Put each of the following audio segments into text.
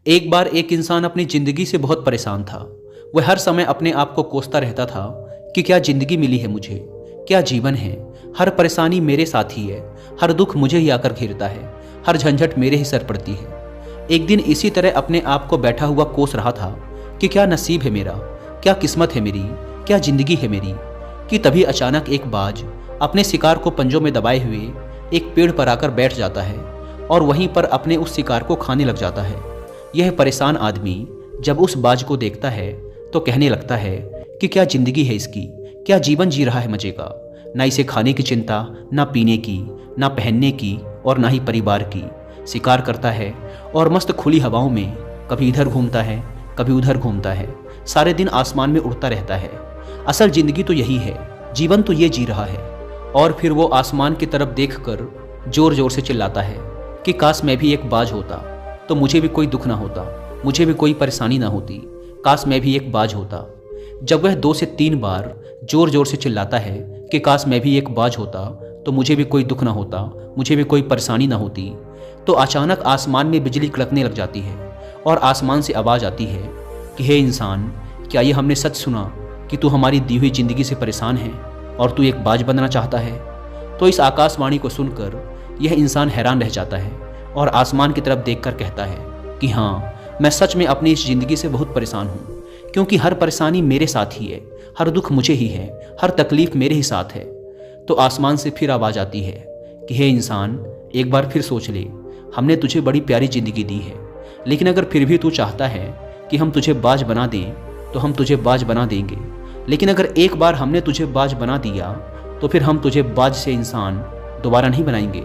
एक बार एक इंसान अपनी जिंदगी से बहुत परेशान था। वह हर समय अपने आप को कोसता रहता था कि क्या जिंदगी मिली है मुझे, क्या जीवन है। हर परेशानी मेरे साथ ही है, हर दुख मुझे ही आकर घेरता है, हर झंझट मेरे ही सर पड़ती है। एक दिन इसी तरह अपने आप को बैठा हुआ कोस रहा था कि क्या नसीब है मेरा, क्या किस्मत है मेरी, क्या जिंदगी है मेरी, कि तभी अचानक एक बाज अपने शिकार को पंजों में दबाए हुए एक पेड़ पर आकर बैठ जाता है और वहीं पर अपने उस शिकार को खाने लग जाता है। यह परेशान आदमी जब उस बाज को देखता है तो कहने लगता है कि क्या जिंदगी है इसकी, क्या जीवन जी रहा है मजे का। ना इसे खाने की चिंता, ना पीने की, ना पहनने की और ना ही परिवार की। शिकार करता है और मस्त खुली हवाओं में कभी इधर घूमता है, कभी उधर घूमता है, सारे दिन आसमान में उड़ता रहता है। असल जिंदगी तो यही है, जीवन तो ये जी रहा है। और फिर वो आसमान की तरफ देखकर जोर जोर से चिल्लाता है कि काश मैं भी एक बाज होता तो मुझे भी कोई दुख ना होता, मुझे भी कोई परेशानी ना होती, काश मैं भी एक बाज होता। जब वह 2 से 3 बार जोर जोर से चिल्लाता है कि काश मैं भी एक बाज होता तो मुझे भी कोई दुख ना होता, मुझे भी कोई परेशानी ना होती, तो अचानक आसमान में बिजली कड़कने लग जाती है और आसमान से आवाज़ आती है कि हे इंसान, क्या ये हमने सच सुना कि तू हमारी दी हुई जिंदगी से परेशान है और तू एक बाज बनना चाहता है। तो इस आकाशवाणी को सुनकर यह इंसान हैरान रह जाता है और आसमान की तरफ देखकर कहता है कि हाँ, मैं सच में अपनी इस जिंदगी से बहुत परेशान हूँ, क्योंकि हर परेशानी मेरे साथ ही है, हर दुख मुझे ही है, हर तकलीफ मेरे ही साथ है। तो आसमान से फिर आवाज़ आती है कि हे इंसान, एक बार फिर सोच ले, हमने तुझे बड़ी प्यारी जिंदगी दी है, लेकिन अगर फिर भी तू चाहता है कि हम तुझे बाज बना दें तो हम तुझे बाज बना देंगे। लेकिन अगर एक बार हमने तुझे बाज बना दिया तो फिर हम तुझे बाज से इंसान दोबारा नहीं बनाएंगे।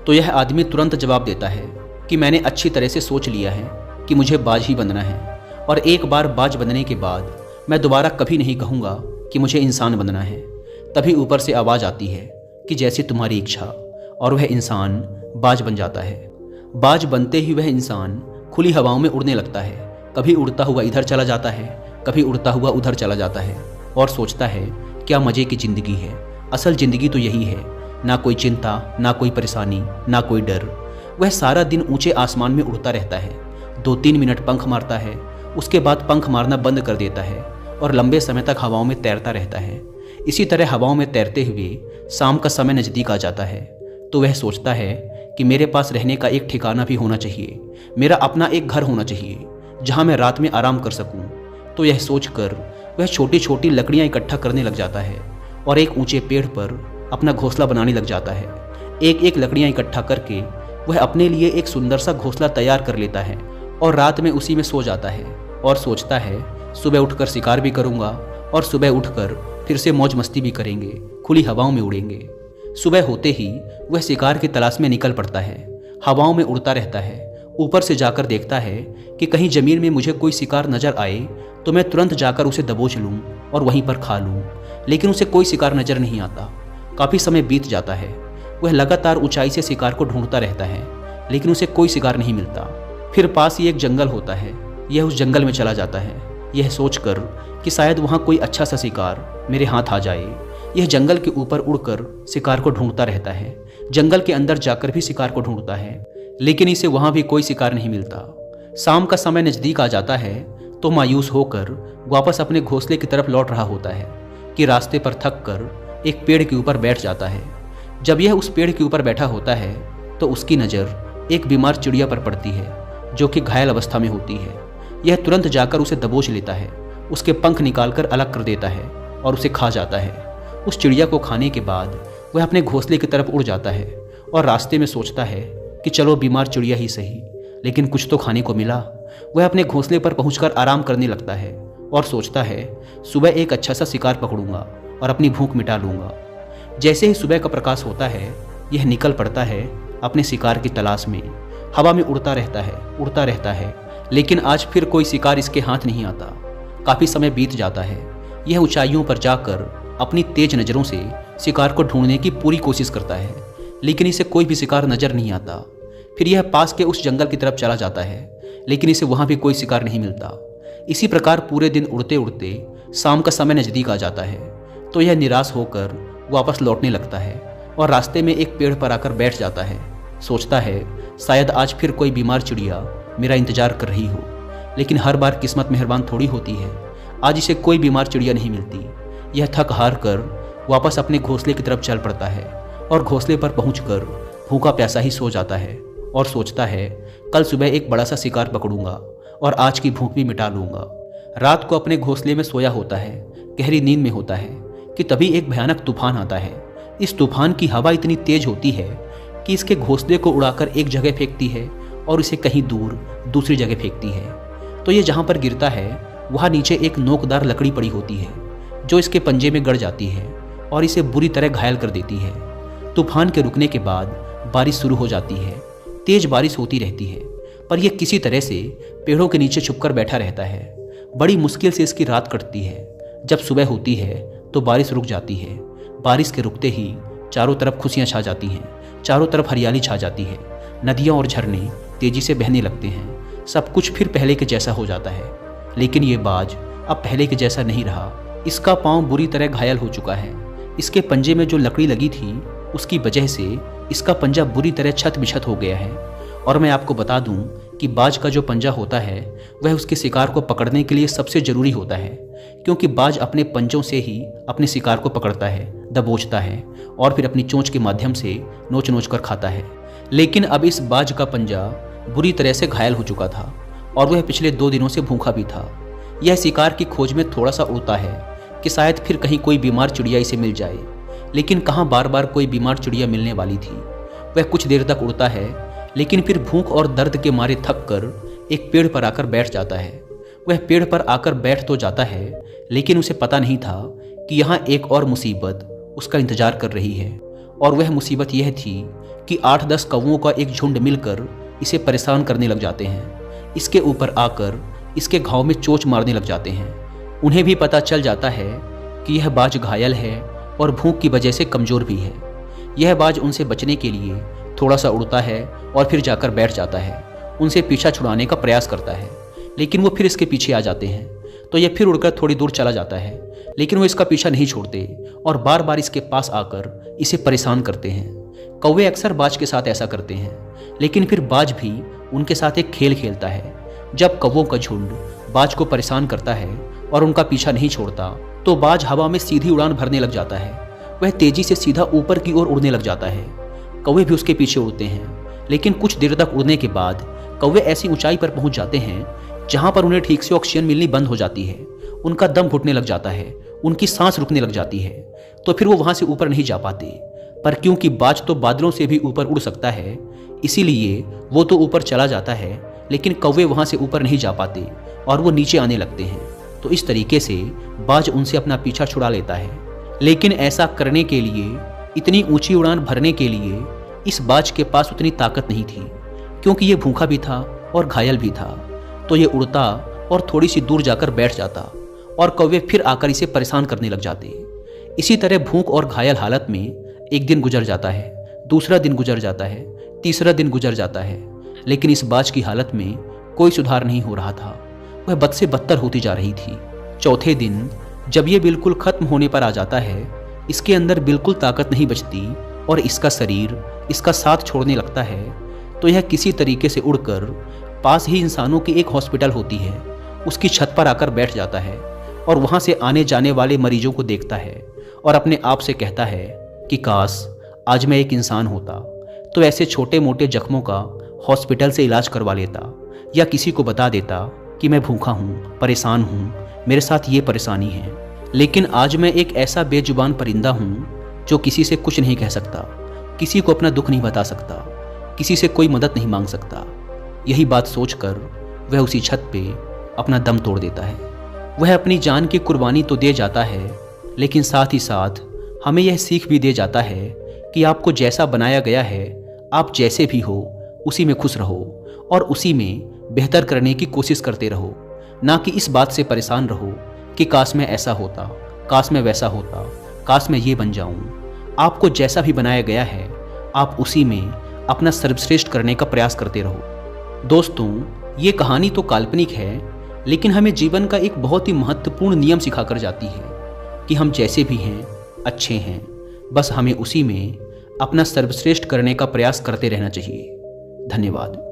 तो यह आदमी तुरंत जवाब देता है कि मैंने अच्छी तरह से सोच लिया है कि मुझे बाज ही बनना है, और एक बार बाज बनने के बाद मैं दोबारा कभी नहीं कहूँगा कि मुझे इंसान बनना है। तभी ऊपर से आवाज़ आती है कि जैसी तुम्हारी इच्छा, और वह इंसान बाज बन जाता है। बाज बनते ही वह इंसान खुली हवाओं में उड़ने लगता है, कभी उड़ता हुआ इधर चला जाता है, कभी उड़ता हुआ उधर चला जाता है और सोचता है क्या मज़े की ज़िंदगी है। असल ज़िंदगी तो यही है, ना कोई चिंता, ना कोई परेशानी, ना कोई डर। वह सारा दिन ऊंचे आसमान में उड़ता रहता है, 2-3 मिनट पंख मारता है, उसके बाद पंख मारना बंद कर देता है और लंबे समय तक हवाओं में तैरता रहता है। इसी तरह हवाओं में तैरते हुए शाम का समय नज़दीक आ जाता है तो वह सोचता है कि मेरे पास रहने का एक ठिकाना भी होना चाहिए, मेरा अपना एक घर होना चाहिए जहाँ मैं रात में आराम कर सकूँ। तो यह सोचकर वह छोटी छोटी लकड़ियाँ इकट्ठा करने लग जाता है और एक ऊंचे पेड़ पर अपना घोंसला बनाने लग जाता है। एक एक लकड़ियाँ इकट्ठा करके वह अपने लिए एक सुंदर सा घोंसला तैयार कर लेता है और रात में उसी में सो जाता है और सोचता है सुबह उठकर शिकार भी करूँगा और सुबह उठकर फिर से मौज मस्ती भी करेंगे, खुली हवाओं में उड़ेंगे। सुबह होते ही वह शिकार की तलाश में निकल पड़ता है, हवाओं में उड़ता रहता है। ऊपर से जाकर देखता है कि कहीं ज़मीन में मुझे कोई शिकार नज़र आए तो मैं तुरंत जाकर उसे दबोच लूँ और वहीं पर खा लूँ। लेकिन उसे कोई शिकार नज़र नहीं आता। काफ़ी समय बीत जाता है, वह लगातार ऊंचाई से शिकार को ढूंढता रहता है, लेकिन उसे कोई शिकार नहीं मिलता। फिर पास ही एक जंगल होता है, यह उस जंगल में चला जाता है, यह सोचकर कि शायद वहाँ कोई अच्छा सा शिकार मेरे हाथ आ जाए। यह जंगल के ऊपर उड़कर शिकार को ढूंढता रहता है, जंगल के अंदर जाकर भी शिकार को ढूंढता है, लेकिन इसे वहाँ भी कोई शिकार नहीं मिलता। शाम का समय नज़दीक आ जाता है तो मायूस होकर वापस अपने घोंसले की तरफ लौट रहा होता है कि रास्ते पर थक कर एक पेड़ के ऊपर बैठ जाता है। जब यह उस पेड़ के ऊपर बैठा होता है तो उसकी नज़र एक बीमार चिड़िया पर पड़ती है जो कि घायल अवस्था में होती है। यह तुरंत जाकर उसे दबोच लेता है, उसके पंख निकालकर अलग कर देता है और उसे खा जाता है। उस चिड़िया को खाने के बाद वह अपने घोंसले की तरफ उड़ जाता है और रास्ते में सोचता है कि चलो बीमार चिड़िया ही सही, लेकिन कुछ तो खाने को मिला। वह अपने घोंसले पर पहुंचकर आराम करने लगता है और सोचता है सुबह एक अच्छा सा शिकार पकड़ूंगा और अपनी भूख मिटा लूंगा। जैसे ही सुबह का प्रकाश होता है यह निकल पड़ता है अपने शिकार की तलाश में। हवा में उड़ता रहता है, लेकिन आज फिर कोई शिकार इसके हाथ नहीं आता। काफ़ी समय बीत जाता है, यह ऊंचाइयों पर जाकर अपनी तेज नज़रों से शिकार को ढूंढने की पूरी कोशिश करता है, लेकिन इसे कोई भी शिकार नज़र नहीं आता। फिर यह पास के उस जंगल की तरफ चला जाता है, लेकिन इसे वहाँ भी कोई शिकार नहीं मिलता। इसी प्रकार पूरे दिन उड़ते उड़ते शाम का समय नज़दीक आ जाता है तो यह निराश होकर वापस लौटने लगता है और रास्ते में एक पेड़ पर आकर बैठ जाता है। सोचता है शायद आज फिर कोई बीमार चिड़िया मेरा इंतजार कर रही हो। लेकिन हर बार किस्मत मेहरबान थोड़ी होती है। आज इसे कोई बीमार चिड़िया नहीं मिलती। यह थक हार कर वापस अपने घोंसले की तरफ चल पड़ता है और घोंसले पर पहुंचकर भूखा प्यासा ही सो जाता है और सोचता है कल सुबह एक बड़ा सा शिकार पकड़ूंगा और आज की भूख भी मिटा लूंगा। रात को अपने घोंसले में सोया होता है, गहरी नींद में होता है कि तभी एक भयानक तूफान आता है। इस तूफान की हवा इतनी तेज होती है कि इसके घोंसले को उड़ाकर एक जगह फेंकती है और इसे कहीं दूर दूसरी जगह फेंकती है। तो ये जहाँ पर गिरता है वहाँ नीचे एक नोकदार लकड़ी पड़ी होती है जो इसके पंजे में गड़ जाती है और इसे बुरी तरह घायल कर देती है। तूफान के रुकने के बाद बारिश शुरू हो जाती है। तेज बारिश होती रहती है पर यह किसी तरह से पेड़ों के नीचे छुपकर बैठा रहता है। बड़ी मुश्किल से इसकी रात कटती है। जब सुबह होती है तो बारिश रुक जाती है। बारिश के रुकते ही चारों तरफ खुशियाँ छा जाती हैं, चारों तरफ हरियाली छा जाती है। नदियाँ और झरने तेजी से बहने लगते हैं। सब कुछ फिर पहले के जैसा हो जाता है। लेकिन ये बाज अब पहले के जैसा नहीं रहा। इसका पाँव बुरी तरह घायल हो चुका है। इसके पंजे में जो लकड़ी लगी थी उसकी वजह से इसका पंजा बुरी तरह छत बिछत हो गया है। और मैं आपको बता दूं कि बाज का जो पंजा होता है वह उसके शिकार को पकड़ने के लिए सबसे ज़रूरी होता है, क्योंकि बाज अपने पंजों से ही अपने शिकार को पकड़ता है, दबोचता है और फिर अपनी चोंच के माध्यम से नोच नोच कर खाता है। लेकिन अब इस बाज का पंजा बुरी तरह से घायल हो चुका था और वह पिछले 2 दिनों से भूखा भी था। यह शिकार की खोज में थोड़ा सा उड़ता है कि शायद फिर कहीं कोई बीमार चिड़िया इसे मिल जाए। लेकिन कहाँ बार बार कोई बीमार चिड़िया मिलने वाली थी। वह कुछ देर तक उड़ता है लेकिन फिर भूख और दर्द के मारे थक कर एक पेड़ पर आकर बैठ जाता है। वह पेड़ पर आकर बैठ तो जाता है लेकिन उसे पता नहीं था कि यहाँ एक और मुसीबत उसका इंतजार कर रही है। और वह मुसीबत यह थी कि 8-10 कौवों का एक झुंड मिलकर इसे परेशान करने लग जाते हैं। इसके ऊपर आकर इसके घाव में चोंच मारने लग जाते हैं। उन्हें भी पता चल जाता है कि यह बाज घायल है और भूख की वजह से कमज़ोर भी है। यह बाज उनसे बचने के लिए थोड़ा सा उड़ता है और फिर जाकर बैठ जाता है। उनसे पीछा छुड़ाने का प्रयास करता है लेकिन वो फिर इसके पीछे आ जाते हैं। तो यह फिर उड़कर थोड़ी दूर चला जाता है लेकिन वो इसका पीछा नहीं छोड़ते और बार बार इसके पास आकर इसे परेशान करते हैं। कौवे अक्सर बाज के साथ ऐसा करते हैं लेकिन फिर बाज भी उनके साथ एक खेल खेलता है। जब कौवों का झुंड बाज को परेशान करता है और उनका पीछा नहीं छोड़ता तो बाज हवा में सीधी उड़ान भरने लग जाता है। वह तेजी से सीधा ऊपर की ओर उड़ने लग जाता है। कौवे भी उसके पीछे उड़ते हैं लेकिन कुछ देर तक उड़ने के बाद कौवे ऐसी ऊंचाई पर पहुंच जाते हैं जहां पर उन्हें ठीक से ऑक्सीजन मिलनी बंद हो जाती है। उनका दम घुटने लग जाता है, उनकी सांस रुकने लग जाती है। तो फिर वो वहां से ऊपर नहीं जा पाते। पर क्योंकि बाज तो बादलों से भी ऊपर उड़ सकता है इसीलिए वो तो ऊपर चला जाता है लेकिन कौवे वहां से ऊपर नहीं जा पाते और वो नीचे आने लगते हैं। तो इस तरीके से बाज उनसे अपना पीछा छुड़ा लेता है। लेकिन ऐसा करने के लिए, इतनी ऊंची उड़ान भरने के लिए इस बाज के पास उतनी ताकत नहीं थी, क्योंकि ये भूखा भी था और घायल भी था। तो ये उड़ता और थोड़ी सी दूर जाकर बैठ जाता और कौवे फिर आकर इसे परेशान करने लग जाते। इसी तरह भूख और घायल हालत में एक दिन गुजर जाता है, दूसरा दिन गुजर जाता है, तीसरा दिन गुजर जाता है। लेकिन इस बाज की हालत में कोई सुधार नहीं हो रहा था। वह बद से बदतर होती जा रही थी। चौथे दिन जब ये बिल्कुल खत्म होने पर आ जाता है, इसके अंदर बिल्कुल ताकत नहीं बचती और इसका शरीर इसका साथ छोड़ने लगता है। तो यह किसी तरीके से उड़कर पास ही इंसानों की एक हॉस्पिटल होती है उसकी छत पर आकर बैठ जाता है और वहाँ से आने जाने वाले मरीजों को देखता है और अपने आप से कहता है कि काश आज मैं एक इंसान होता तो ऐसे छोटे मोटे जख्मों का हॉस्पिटल से इलाज करवा लेता या किसी को बता देता कि मैं भूखा हूँ, परेशान हूँ, मेरे साथ ये परेशानी है। लेकिन आज मैं एक ऐसा बेजुबान परिंदा हूँ जो किसी से कुछ नहीं कह सकता, किसी को अपना दुख नहीं बता सकता, किसी से कोई मदद नहीं मांग सकता। यही बात सोचकर वह उसी छत पे अपना दम तोड़ देता है। वह अपनी जान की कुर्बानी तो दे जाता है लेकिन साथ ही साथ हमें यह सीख भी दे जाता है कि आपको जैसा बनाया गया है, आप जैसे भी हो उसी में खुश रहो और उसी में बेहतर करने की कोशिश करते रहो, ना कि इस बात से परेशान रहो कि काश मैं ऐसा होता, काश मैं वैसा होता, काश मैं ये बन जाऊं। आपको जैसा भी बनाया गया है आप उसी में अपना सर्वश्रेष्ठ करने का प्रयास करते रहो। दोस्तों, ये कहानी तो काल्पनिक है लेकिन हमें जीवन का एक बहुत ही महत्वपूर्ण नियम सिखाकर जाती है कि हम जैसे भी हैं अच्छे हैं, बस हमें उसी में अपना सर्वश्रेष्ठ करने का प्रयास करते रहना चाहिए। धन्यवाद।